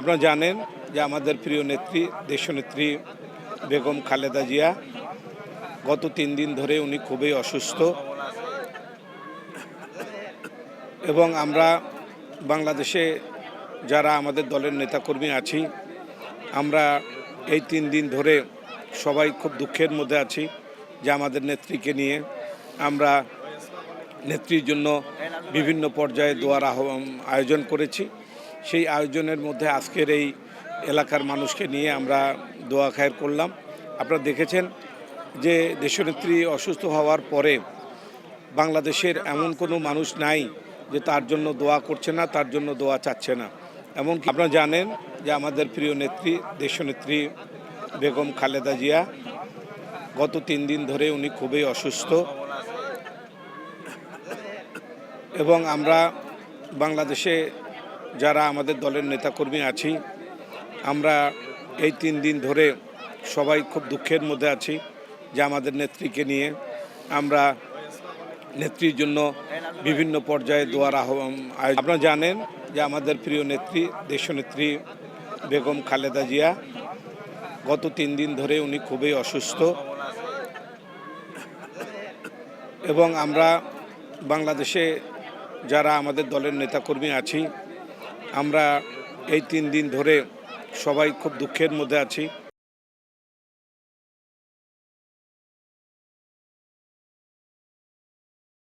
আপনারা জানেন যে আমাদের প্রিয় নেত্রী দেশনেত্রী বেগম খালেদা জিয়া গত 3 দিন ধরে উনি খুবই অসুস্থ এবং আমরা বাংলাদেশে যারা আমাদের দলের নেতাকর্মী আছি আমরা এই 3 দিন ধরে সবাই খুব দুঃখের মধ্যে আছি যে আমাদের নেত্রীকে নিয়ে আমরা নেত্রীর জন্য বিভিন্ন পর্যায়ে দোয়ার আয়োজন করেছি। সেই আয়োজনের মধ্যে আজকের এই এলাকার মানুষকে নিয়ে আমরা দোয়া খায়ের করলাম। আপনারা দেখেছেন যে দেশনেত্রী অসুস্থ হওয়ার পরে বাংলাদেশের এমন কোনো মানুষ নাই যে তার জন্য দোয়া করছে না, তার জন্য দোয়া চাচ্ছে না। এমনকি আপনারা জানেন যে আমাদের প্রিয় নেত্রী দেশনেত্রী বেগম খালেদা জিয়া গত 3 দিন ধরে উনি খুবই অসুস্থ এবং আমরা বাংলাদেশে যারা আমাদের দলের নেতাকর্মী আছি আমরা এই 3 দিন ধরে সবাই খুব দুঃখের মধ্যে আছি যে আমাদের নেত্রীকে নিয়ে আমরা নেত্রীর জন্য বিভিন্ন পর্যায়ে দোয়ার আয়োজন। আপনারা জানেন যে আমাদের প্রিয় নেত্রী দেশনেত্রী বেগম খালেদা জিয়া গত 3 দিন ধরে উনি খুবই অসুস্থ এবং আমরা বাংলাদেশে যারা আমাদের দলের নেতাকর্মী আছি আমরা এই 3 দিন ধরে সবাই খুব দুঃখের মধ্যে আছি